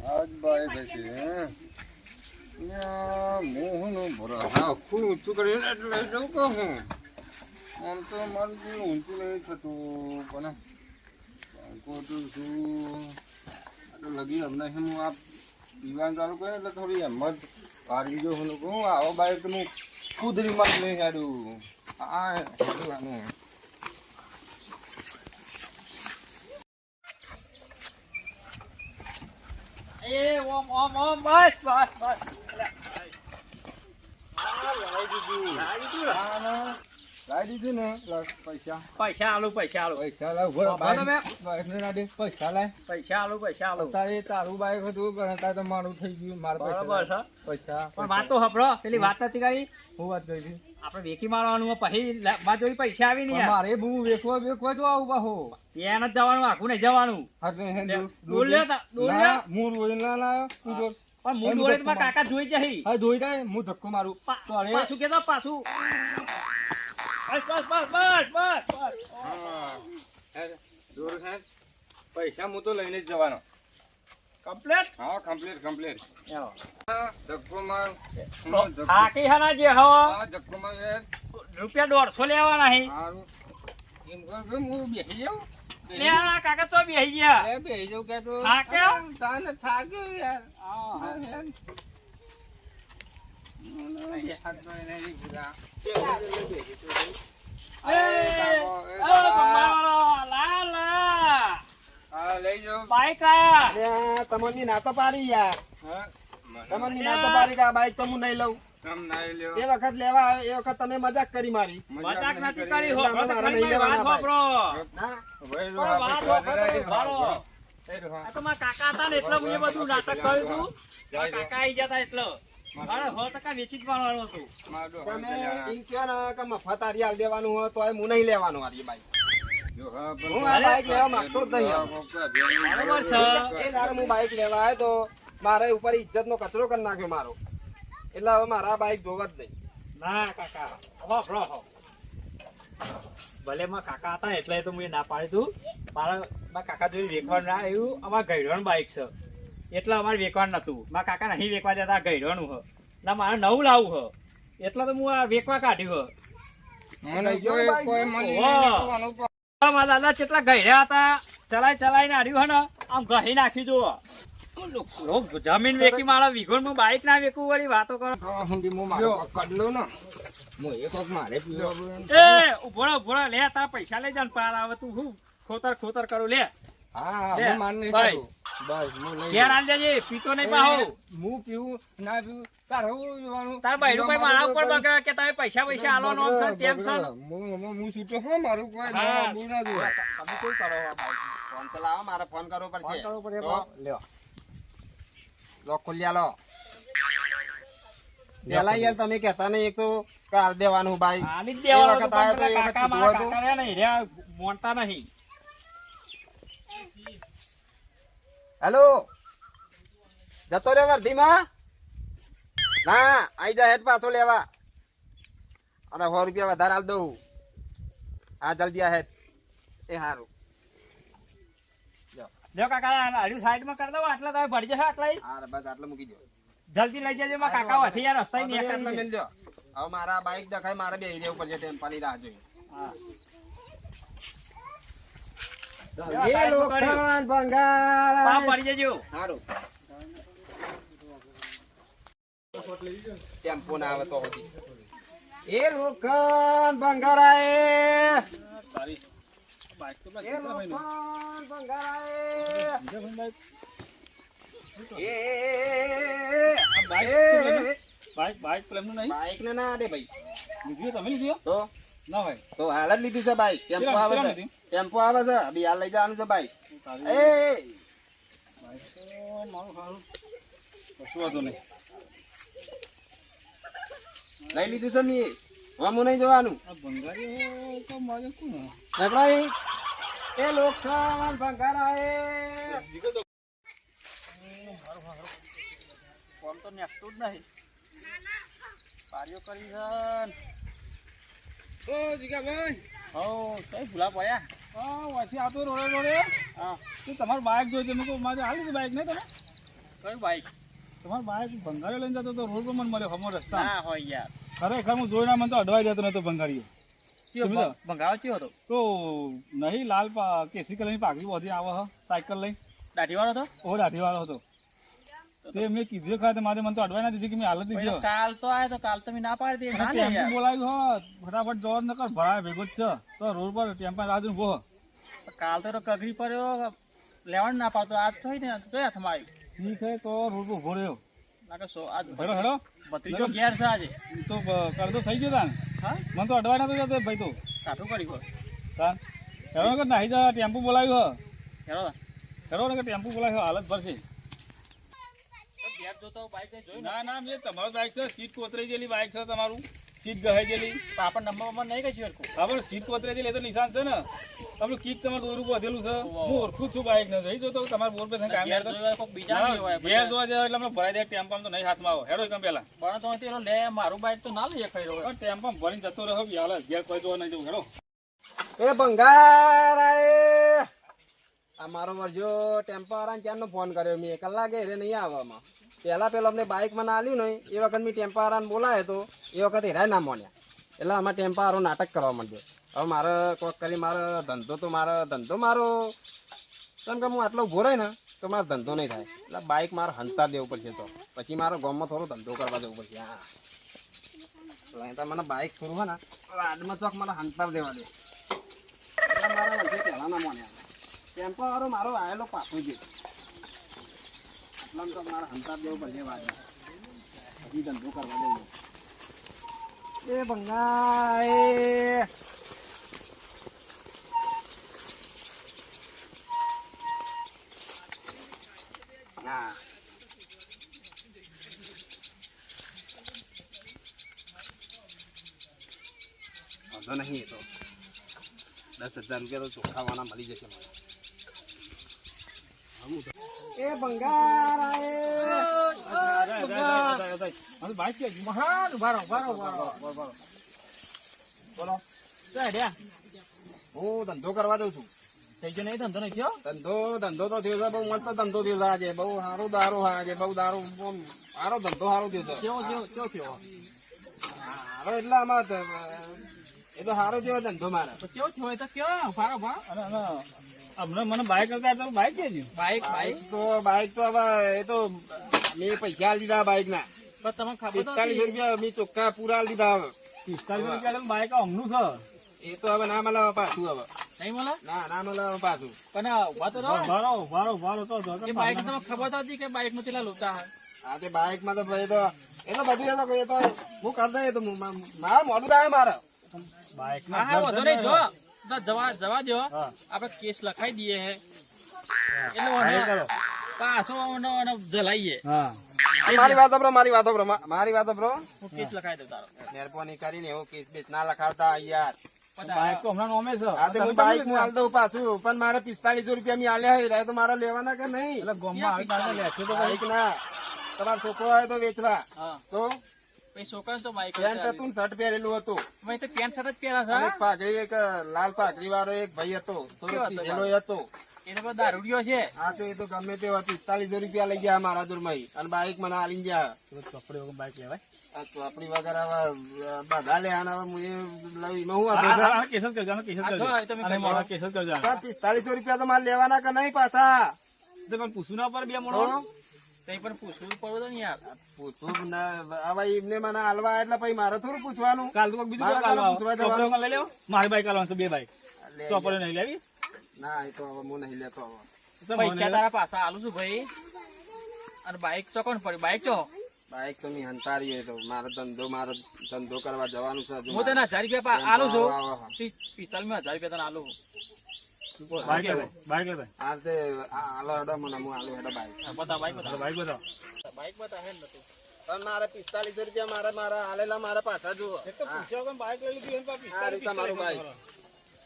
આજ બાય બેસી મોહનું ભરા આખું ઊંચું કરીને એટલે જવું કહું હું આમ તો મારું જે ઊંચું નહીં થતું પણ કોટું છું લગી હમણાં હું આ પીવાનું ચાલુ કરે એટલે થોડી હિંમત કાઢી જો હું કહું આવો બાઈક હું કુદરી માં નહીં હાડું આ હેડવાનું એ ઓમ બસ લાવી દીધું ને પૈસા આલુ પૈસા લાવ પૈસા લાવ તારે તારું બાઈક હતું પણ તારે તો મારું થઈ ગયું મારા પૈસા પણ વાત તો હપડો પેલી વાત નથી કરી હું વાત કરી હતી આપણે વેકી મારવાનું પછી માર જોડી પૈસા આવી નહીં મારે બહુ વેકવા જો આવું બાહો એને જ જવાનું આખું નહીં જવાનું પણ હું દોડે તો કાકા જોઈ જઈ હા ધોઈ જાય હું ધક્કો મારું પાછું કેતો પાછું પૈસા હું તો લઈને જ જવાનો કમ્પ્લીટ હા કમ્પ્લીટ ધક્કો માર થાકી હના જે હો ધક્કો માર રૂપિયા 150 લેવાના હે સારું એમ કર હું બેસી જાઉં લે કાકા તો બેહી ગયા બેસી જાઉં કે તો થાક્યો તાને થાક્યો યાર તમારી ના તો પાડી યાર તમારી ના તો પાડી કે બાઈક તો હું નહીં લઉં એ વખત લેવા એ વખત તમે મજાક કરી મારી મજાક નથી કરી હો તો મારા કાકા હતા ને એટલે હું બધું નાટક કર્યું હતું કાકા આવી જતા એટલે મારે 100% વેચી જ મારવાનું હતું તમે એમ કહો ને કે મફત હાલ દેવાનું હોય તો હું નહીં લેવાનું હારી બાઈક હું આ બાઈક લેવા માંગતો જ નહીં બરોબર છે એ દાડે હું બાઈક લેવા આવ્યો તો મારે ઉપર ઇજ્જત નો કચરો કરી નાખ્યો મારો એટલે હવે મારા બાઈક જોવા જ નહીં ના કાકા ભલે મારા કાકા હતા એટલે તો મેં ના પાડી તું મારા કાકા જોઈ વેકવાનું ના આવ્યું અમારા ગઈડવાનું બાઈક છે એટલે અમારે વેકવાનું નતું મારા કાકા નહીં વેકવા જતા ગઈડવાનું હ ના મારે નવું લાવવું હ એટલે તો હું આ વેકવા કાઢ્યું મારા દાદા કેટલા ગઈડ્યા હતા ચલાઈને હાર્યું હે ને આમ ગહી નાખી જુઓ જમીન વેકી મારા વિઘોન માં બાઈક ના વેકવું વળી વાતો કરો કડલો ને ઉભો લે તારા પૈસા લઈ જા પાર આવે તું હું ખોતર કરું લે ઘેર આલ દેજે પીતો નહીં પાહો હું પીવું ના પીવું તારે તાર બૈરું કોઈ મારા ઉપર બગડે કે તમે પૈસા આલો નો છે તેમ છે હું છૂટો હા મારું કોઈ ના જોવા તમે કોઈ કરો ફોન તો લાવો મારે ફોન કરવો પડશે લ્યો લોક ખોલી આલો પેલા યાર તમે કહેતા નહીં એક તો કાલ દેવાનું બાઈક આલી દેવાનું કાકા મારા કાકા નહીં રે મોનતા નહીં હેલો જતો રે વર્ધીમાં ના આઈ જા હેડ પાછો લેવા અરે 100 રૂપિયા વધારે આલ દઉં હા જલ્દી આ હેડ એ હારું લ્યો કાકા આડ્યું સાઈડમાં કરી દો આટલા તમે ભરી જશો આટલા હા બસ આટલે મૂકી દો જલ્દી લઈ જજો માં કાકા વાથી યાર રસ્તા ની આટલે મેલજો હવે મારા બાઈક દેખાય મારે બે રહેવું પડશે ટેમ્પાની રાહ જોઈ એ લોખંડ ભંગાર પા પડી જજો હારું ટેમ્પો ના આવે તો હોતી એ લોખંડ ભંગારાએ એ લોખંડ ભંગારાએ બાઈક પ્લેન નહીં બાઈક ને ના દે ભાઈ લીધું તમે લીધું તો ના ભાઈ તો હાલ જ લીધું છે બાઈક ટેમ્પો આવે છે બી હાલ લઈ જવાનું છે બાઈક એ મારું સારું કશું વાંધો નહીં લઈ લીધું છે મી હું નહીં જોવાનું ભંગારી તો મારે કોણ નકરાઈ એ લોખંડ ભંગારાએ ફોન તો નેકતું જ નહીં કાર્યો કરી છે જીગાભાઈ હો કઈ ભૂલા પડ્યા હા વાંચી આવતો રોડે હા તો તમારું બાઈક જોઈ છે મેં મારે હાલ બાઈક નહીં તમે કઈ બાઈક તમારો બાઈક ભંગારી લઈને જતો તો રોડ પર મને મળ્યો હમો રસ્તા ના હોય યાર ખરેખર હું જોઈને મને તો અડવાઈ જતો નતો ભંગારીઓ ભંગાવો કયો હતો તો નહીં લાલ કેસરી કલરની પાઘડી બધી આવે હ સાયકલ લઈ દાઢી વાળો હતો ઓ દાઢીવાળો હતો તે મેં કીધું ખરા મારે મને તો અડવાઈ ના દીધી કે મેં હાલત દીધી કાલ તો આયો તો કાલ તો મેં ના પાડી દે ના લે ટેમ્પો યાર બોલાવ્યું હોત ફટાફટ જવા ન કર ભરાય ભેગો જ છે તો રોડ પર ટેમ્પો રાજુ ઉભો કાલ તો કગરી પડ્યો લેવાનું ના પાડતો આજ થઈ ને તો હાથમાં આવ્યું ઠીક હે તો રોડ પર ઉભો રહ્યો લાગે સો આજ હેડો હેડો ભત્રીજો ઘેર છે આજે તો કરદો થઈ ગયો તાન હા મને તો અડવાઈ નતો જતો ભાઈ તો કાઠું કર્યું તાન હેડો કે નાહી જા ટેમ્પો બોલાવ્યો હેરો હેડો ને કે ટેમ્પો બોલાવ્યો હાલત ભરશે ઘેર જોતો બાઈક જોયું ના ના મેં તમારું બાઈક છે સીટ કોતરાઈ ગયેલી બાઈક છે તમારું સીટ ગહાઈ ગયેલી આપણ નંબર નહીં કઈ જોયું આપણે સીટ કોતરાઈ ગયેલી એ તો નિશાન છે ને આપણું કીક તમારું દોરું બધેલું છે હું ઓળખું છું બાઈક ને જોઈ જોતો તમારું બોલ પે કામ ઘેર જોયું કોઈક બીજા નહીં હોય ઘેર જોવા જાય એટલે આપણે ભરાઈ દે ટેમ્પો તો નહીં હાથમાં આવો હેડો એકદમ પેલા પણ તો તેરો લે મારું બાઈક તો ના લઈએ ખાઈ રહ્યો ટેમ્પો ભરીને જતો રહ્યો હાલ ઘેર કોઈ જોવા નહીં જવું હેડો એ ભંગાર આ મારો વરજો ટેમ્પો વાળાને ક્યારનો ફોન કર્યો મેં કલાકે રે નહીં આવવામાં પહેલા પેલો અમને બાઇક મને આલ્યું ને એ વખત મેં ટેમ્પો વાળાને બોલાયો તો એ વખત હેરાય ના મોન્યા એટલે આમાં ટેમ્પો વાળો નાટક કરવા માંડ્યો હવે મારે કોક કરી મારો ધંધો મારો કેમ કે હું આટલો ઉભો રહે ને તો મારો ધંધો નહીં થાય એટલે બાઇક મારે હંતાર દેવું પડશે તો પછી મારો ગામમાં થોડો ધંધો કરવા દેવું પડશે હા એટલે મને બાઇક થોડું હોય ને વાડમાં ચોક મને હંતાર દેવા દે એટલે મારા વચ્ચે પહેલા ના મોન્યા ટેમ્પો વાળો મારો આવેલો પાછો જ આટલામાં તો મારે હંતાર દેવું પડશે વાડમાં પછી ધંધો કરવા દેવું એ ભંગાય હા વાંધો નહીં એ તો 10,000 રૂપિયા તો ચોખાવાના મળી જશે મને એ ભંગાર બાઈક કે મહાન ઉભારો બોલો હું ધંધો કરવા દઉં છું થઈ ગયો નહીં ધંધો નહીં થયો ધંધો તો થયો છે બહુ મસ્ત ધંધો થયો છે આજે બહુ સારો દારૂ આજે બહુ દારૂ સારો ધંધો સારો થયો છે કેવો થયો સારો એટલે આમાં એ તો સારો થયો ધંધો મારે તો કેવો થયો એ તો કયો ફારો ભા હમણાં મને બાઈક કરતા તો બાઈક કે બાઈક બાઈક તો હવે એ તો મેં પૈસા આલી દીધા બાઈક ના પણ તમને ખબર 45 રૂપિયા મેં ચોખ્ખા પૂરા આલી દીધા હવે 45 રૂપિયા બાઈક હમનું છે એ તો હવે ના મળે પાછું હવે નહીં મળે ના મળે પાછું પણ ઉભા તો રહો ભારો તો એ બાઈક તમને ખબર તો હતી કે બાઈક નું કેટલા લોચા હે હા તે બાઈક માં તો ભાઈ તો એ તો બધું એ તો હું કરી દે તો મારે મોડું થાય મારે બાઈક હા વધુ નહીં જો તો જવા દો આપણે કેસ લખાઈ દઈએ હે એટલે પાછો જલાઈએ હા મારી વાત બ્રો હું કેસ લખાઈ દઉં તારો મહેરબાની કરીને એવો કેસ બેસ ના લખાવતા યાર બાઈક તો હમણાં નોમે છે હા તે હું બાઈક હું હાલ દઉં પાછું પણ મારે 4500 રૂપિયા મેં આલ્યા હોય તો મારે લેવાના કે નહીં એટલે ગોમમાં આવી તારે લેશે તો બાઈક ના તમારો છોકરો હોય તો વેચવા હા તો પછી છોકરા તો બાઈક પેન્ટ હતું ને શર્ટ પહેરેલું હતું મેં તો પેન્ટ શર્ટ જ પહેરા અને છે એક પાઘડી એક લાલ પાઘડી વાળો એક ભાઈ હતો થોડો કેવો હતો પીધેલો હતો એ તો બધો દારૂડિયો છે હા તો એ તો ગમે તે 4500 રૂપિયા લઈ ગયા મારા દુરમાં અને બાઈક મને આલી ગયા કપડે વગર બાઈક લેવાય આ તો આપણી વગર હવે બધા લે આને હવે હું એ લઈ હું હતો આ કેસ જ કરજો આનો કેસ જ કરજો હા, એ તો મેં અને કરી મારા કેસ જ કરજો આનો. 4500 રૂપિયા તો મારે લેવાના કે નહીં પાછા તો પણ પૂછું ના પર બે તો મોણો તઈ પણ પૂછવું પડવું ને યાર પૂછવું ને હવે એમને મને હાલવા એટલે પછી મારે થોડું પૂછવાનું કાલ તો બીજું મારા કાલ કાલે પૂછવા કપડે જવાનું. વગર લઈ લેવો મારી બાઈક આલવાનું છે બે બાઈક લે તો આપણે નહીં લેવી ના એ તો હવે હું નહીં લેતો હવે તો પૈસા તારા પાછા આલું છું ભાઈ અને બાઈક તો કોણ પડ્યું બાઈક ચો બાઈક તો મેં હંતારી હોય તો મારો ધંધો કરવા જવાનું છે હજુ હું તને 1000 રૂપિયા આલું છું આવો, આવો. 45 માં 1000 રૂપિયા તને આલું બાઈક લે બાઈક લે આ તે હાલો હેડો મને હું હાલો હેડો બાઈક બતા બાઈક બતા બાઈક બતાવો બાઈક બતા હે નતું પણ મારે 4500 રૂપિયા મારા હાલેલા મારા પાછા જુઓ એક તો પૂછ્યા વગર બાઈક લઈ લીધી એમ આ રીતે મારું બાઈક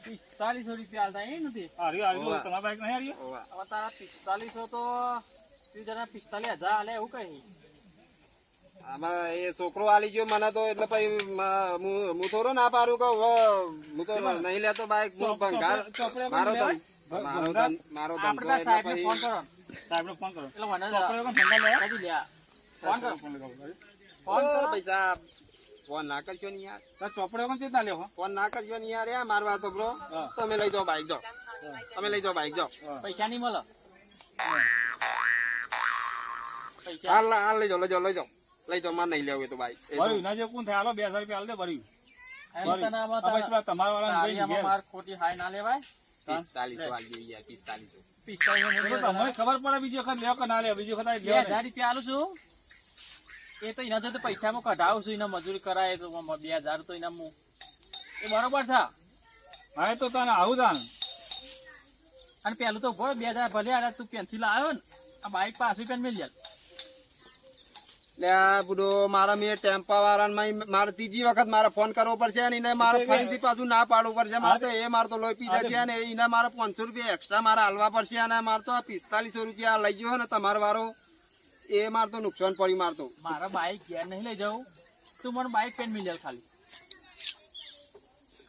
4500 રૂપિયા આલતા એ નથી હારી હારી તમારા બાઈક નહીં હારી ઓવા. હવે તારા 4500 તો તું જરા 45000 આલે એવું કઈ આમાં એ છોકરો આલી ગયો મને તો એટલે પછી હું થોડો ના પાડું કે હું તો નહીં લેતો બાઈક હું ભંગાર મારો ધંધો આપણે એટલે સાહેબ ને પછી ફોન કરો સાહેબને ફોન કરો એટલે મને ચોપડે કોણ ઠંડા લે કદી લ્યા ફોન કરો ફોન લગાવો ભાઈ. ફોન કરો ભાઈ સાહેબ ફોન ના કરશો ને યાર, તાર ચોપડે કોણ ચેતના લ્યો હો? ફોન ના કરશો ને યાર, યાર મારવા તો બ્રો. હા. તમે લઈ જાઓ બાઈક જાઓ, તમે લઈ જાઓ બાઈક જાઓ. પૈસા નહીં મળે પૈસા હાલ લઈ જાઓ, લઈ જાઓ, લઈ જાઓ, લઈ જાઓ. મારે નહીં લેવું એ તો બાઈક. એ તો ભર્યું ના જે કોણ થાય હાલો 2000 રૂપિયા હાલ દે ભર્યું. એમતનામાં હવે પેલા તમારા વાળાને જઈને તારિયામાં ઘેર. માર ખોટી હાય ના લેવાય 4500 આલજો યાર, 4500. 45 તો તમને ખબર પડે બીજી વખત લેવો કે ના લેવો, બીજી વખત આ લેવો નહીં. 2000 રૂપિયા આલું છું એ તો એના તો પૈસામાં કઢાવું છું એના મજૂરી કરાય તો 2000 તો એના હું એ બરોબર છે હા એ તો તને આવું તાન અને પેલું તો ઉભો 2000 ભલે આલે તું પેન્સિલ આવ્યો ને આ બાઈક પાછું પેન મેળ યાર લે આ બુડો મારા મેં ટેમ્પા વાળા મારે ત્રીજી વખત મારે ફોન કરવો પડશે અને એને મારે ફરીથી પાછું ના પાડવું પડશે. મારે તો એ મારે તો લોહી પીધા છે અને એને મારે 500 રૂપિયા એક્સ્ટ્રા મારે હાલવા પડશે અને મારે તો 4500 રૂપિયા લઈ ગયો ને તમારો વારો એ મારે તો નુકસાન પડી મારતો. મારા બાઈક ઘેર નહીં લઈ જાઉં તું મને બાઈક પેન મેળ યાર ખાલી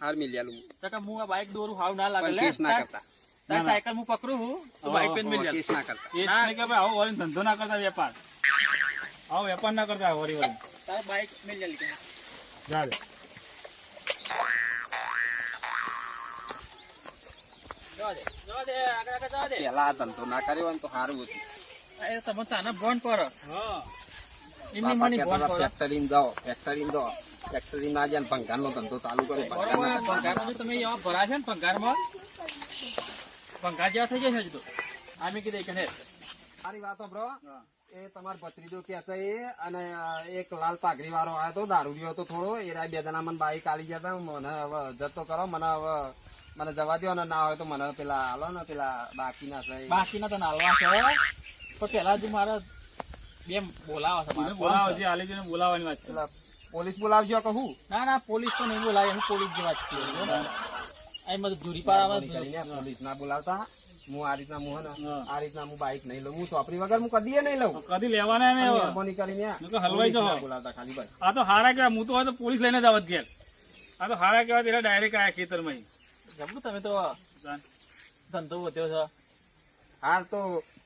હાર મિલ યાલું તો કે હું આ બાઈક દોરું હાવ ના લાગે પણ લે કેસ ના કરતા, તાર સાયકલ હું પકડું હું તો બાઈક પેન મેળ યાર કેસ ના કરતા. એ જ નહીં કે ભાઈ આવો વળી ધંધો ના કરતા વેપાર, આવો વેપાર ના કરતા વળી વળી તાર બાઈક મેળ યાર લીધું જા દે. જવા દે આગળ આગળ જવા દે પેલા આ ધંધો ના કર્યો હોય ને તો સારું હતું. એ તમે તાને બોન પર હા એમની બાપા મની બોન કહેતા પર હતા, ફેક્ટરીમાં જાઓ, ફેક્ટરીમાં જાઓ, ફેક્ટરીમાં ના જાય ને ભંગારનો ધંધો ચાલુ કરે. ભંગારના પંગારમાં જો તમે એવા ભરાશે ને પંગારમાં પંગાર જેવા થઈ જશે હજુ તો આમે કીધું કે હે મારી વાતો બ્રો, એ તમારો ભત્રીજો કે છે એ અને એક લાલ પાઘડી વાળો આવ્યો તો દારૂડિયો હતો થોડો, એ બે જણા મને બાઈક આલી ગયા હતા. મને હવે જતો કરો, મને હવે મને જવા દો ને ના હોય તો મને પેલા હાલો ને પેલા બાકીના છે એ. બાકીના તો નાલવા છે પણ પેલા જ મારે બે બોલાવા છે મારે બોલાવો જે આલી જઈને બોલાવવાની વાત છે. પેલા પોલીસ બોલાવજો કહું ના ના પોલીસ તો નહીં બોલાવે હું પોલીસ જેવા જ છીએ અહીં બધું ધૂરી પાડવા કરીને પોલીસ ના બોલાવતા. હું આ રીતના હું હે ને હા. આ રીતના હું બાઈક નહીં લઉં, હું ચોપડી વગર હું કદી નહીં લઉં. કદી લેવાના નહીં હવે. મહેરબાની કરીને નકર હલવાઈ જાઓ. પોલીસ ના બોલાવતા ખાલી ભાઈ. આ તો હારા કેવા, હું તો હોય તો પોલીસ લઈને જ આવત ઘેર. આ તો હારા કેવા એટલે ડાયરેક્ટ આયા ખેતરમાં. જબરું તમે તો ધંધો વધ્યો છે હા તો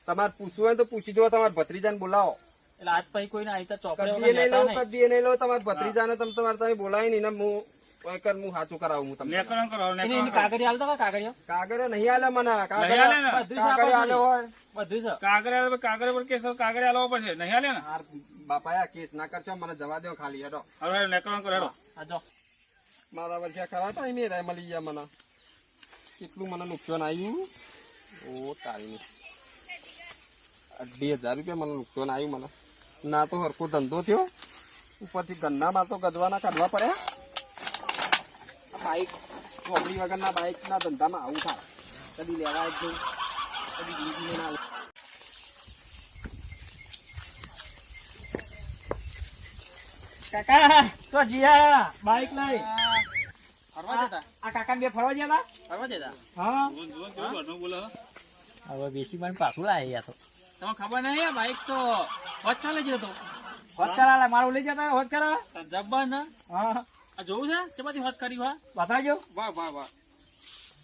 તમારે પૂછવું હોય તો પૂછી દો, તમારા ભત્રીજાને બોલાવો. એટલે આજ પછી કોઈને આવી તો ચોપડે કદી નહીં લેતા લઉં, નહીં કદી નહીં લઉં. તમારા ભત્રીજાને તમે બોલાવી નહીં ને હું સાચું કરાવું હું તમને. લેકરણ કરો એની લેકરણ કરો. કાગળી હાલતો કે કાગળીઓ કાગળે નહીં આલે મને, નહીં આલે ને? કાગળે આલે હોય. બધું છે કાગરે પર કેસ કાગરે આલવો પડશે નહીં હાલે ને. હાર બાપા આ કેસ ના કરશો, મને જવા દો ખાલી. હેડો હવે લેકરણ કરો હેડો. આ જો મારા વર્ષે ખરા ટાઈમે રાય મળી ગયા મને. કેટલું મને નુકસાન આવ્યું. ઓ તારી 2000 રૂપિયા મને નુકસાન આવ્યું. મને ના તો હરખો ધંધો થયો, ઉપરથી ગન્નામાં તો ગજવાના કાઢવા પડ્યા. બાઈક ચોપડી વગરના બાઈક ના ધંધામાં આવું થાય. કદી લેવા જ જવું, કદી જિંદગીમાં ના લેવા. કાકા તો જીયા બાઈક લઈ ફરવા જતા આ કાકા બે ફરવા ગયા ફરવા જતા હા જોન જોન કેવું ઘરનું બોલે હો. હવે બેસી મને પાછું લાવે યા તો તમને ખબર નહીં આ બાઈક તો હોજ કાલે જ હતો હોજ કરાવે મારું લઈ જતા હોજ કરાવે જબ્બર ને હા આ જોવું છે કે બધી હોજ કરી હા બતાવજો વાહ વાહ વાહ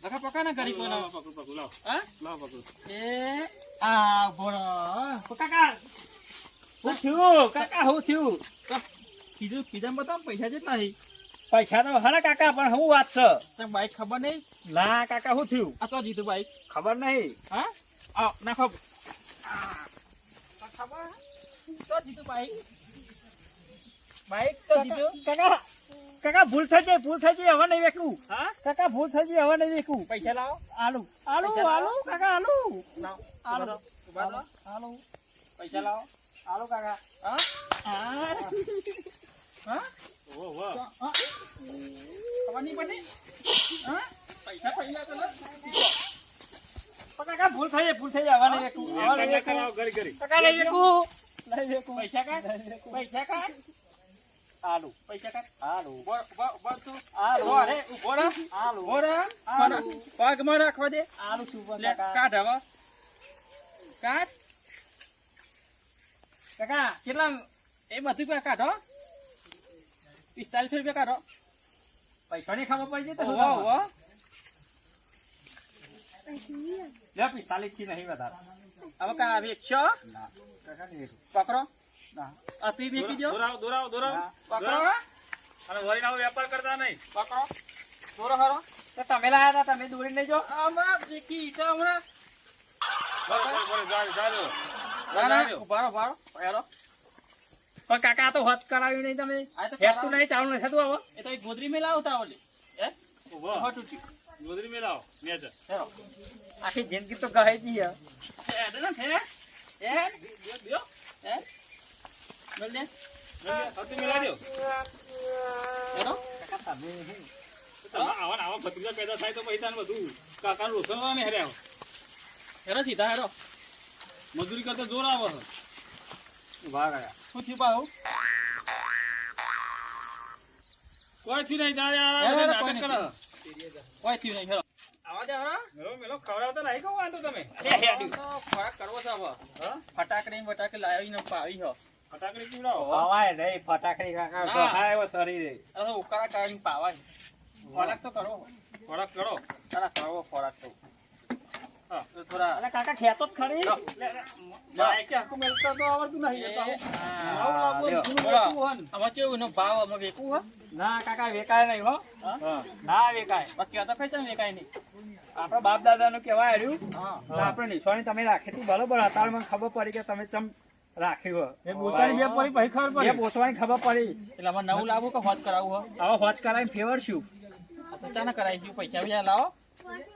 લખા પકા ના કરી કોના લાવો પકડો પકડો લાવો હા લાવો પકડો. એ આ બોરો કાકા હું થયું કાકા હું થયું કીધું કીધા બતાવ પૈસા જેટલા છે પૈસા તો હને કાકા પણ હું વાત છે તને બાઈક ખબર નહીં ના કાકા હું થયું આ તો જીતું બાઈક ખબર નહીં હા આવ નાખો ખબર તો જીતું બાઈક બાઈક તો જીતું કાકા કાકા ભૂલ થઈ જાય હવે નહીં વેકું હા કાકા ભૂલ થઈ જાય હવે નહીં વેકું પૈસા લાવો આલુ આલુ આલુ કાકા આલુ લાવો આલુ ઉભા રહો. આલુ પૈસા લાવો આલુ કાકા હા હા હા ઓહો વાહ. ખબર નહીં પડી હા પૈસા પહેલા તો લે. પણ કાકા ભૂલ થઈ જાય હવે નહીં વેકું હવે નહીં વેકું લાવો, ઘરી ઘરી. કાકા નહીં વેકું નહીં વેકું પૈસા કાઢ પૈસા કાઢ આલુ પૈસા કાઢ આલુ ઉભો તું આલુ ઉભો રે ઉભો રે આલુ ઉભો રે આલુ. પગમાં રાખવા દે આલુ સુપર લે કાકા કાઢ હવે કાઢ કાકા કેટલા એ બધું રૂપિયા કાઢો 45 રૂપિયા કાઢો પૈસાની ખબર પડી છે તો શું ઓહો કામ? ઓહો લે 45 થી નહીં વધારે. હવે કા વેચશો ના કાકા નહીં વેચું. પકડો ના અતિ વેચી દો દોરાવ ના. પકડો અને વળી આવો વેપાર કરતા નહીં. પકડો દોરો હરો તો તમે લાયા હતા, તમે દોરી લઈ જાઓ. હમણાં શીખી તો હમણાં બરોબર, જાજો. ના ના ઉભારો ઉભારો હેરો પણ કાકા આ તો હદ કરાવ્યું નહીં તમે. આ તો હેઠતું નહીં, ચાલુ નથી થતું હવે. એ તો એક ગોદરી મેં લાવતા ઓલી હે ઉભો. હો તૂટી ગોદરી મેલાવો, મેચ. હેરો આખી જિંદગી તો ગઈ ગઈ હે. હે બોલ દે સૌથી મેલા દો. હેરો કાકા તમે શું? આવા ભત્રીજા પેદા થાય તો પૈસા બધું કાકાનું રોસણવા નહીં હર્યા. હેરો સીધા હેરો મજૂરી કરતા જોર આવે છે. ઉભા રહ્યા. શું થયું પાછું કોઈ થી નહીં જાય હેરો, નાટક કોઈ કરે. કોઈ થયું નહીં હેરો આવા દે હેરો મેલો ખવડાવતા નહીં કહું વાંધો તમે. તો ખોરાક કરવો છે હવે હા? ફટાકડી બટાકડી લાવીને પાવી હો ફટાકડી પીવડાવો. હવાય નહીં ફટાકડી કાકા. ના. તો હા એવો શરીર. આ તો ઉકાળા કાઢીને પાવા ખોરાક તો કરો ખોરાક કરો. તારા કરવો ખોરાક તો હા. તો થોડા અરે કાકા ખેતો જ ખરી. લો. બાઈકે આખું મેલતા તો આવડતું નહીં. એ તો આવું. આ, લ્યો. આમાં કેવું એનો ભાવ અમે વેચવું હો ના કાકા વેકાય નહીં હો. હા? ના વેકાય. બાકી તો કઈ છે વેકાય નહીં આપણા બાપ દાદા નું કેવાય રહ્યું. હા તો આપણે નિશાની તમે રાખી હતી બરોબર. અત્યારે મને ખબર પડી કે તમે ચમ રાખ્યું એ બોચાની બે પડી પછી ખબર હોય. એ પડી. પોસવાની ખબર પડી. એટલે આમાં નવું લાવવું કે હોજ કરાવવું હો હવે હોજ કરાવીને ફેવર શું? તો ચાના કરાવી ગયું પૈસા બીજા લાવો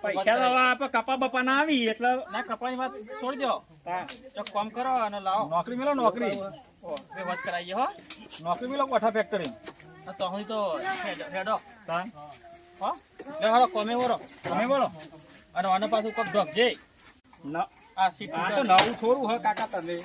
પૈસા તો હવે આપણે કપા બપા ના આવી એટલે ના કપડાની વાત છોડી દો હા. તો કામ કરો અને લાવો નોકરી મેલો નોકરી. બે હોજ કરાવીએ હો નોકરી મેલો કોઠા ફેક્ટરી. તો હું તો હેડો તાન. હો લે હાલો કોમે વરો તમે બોલો. અને આના પાછું કોક ઢોકજે ન- આ સીટ આ તો નવું થોડું હે કાકા તમે.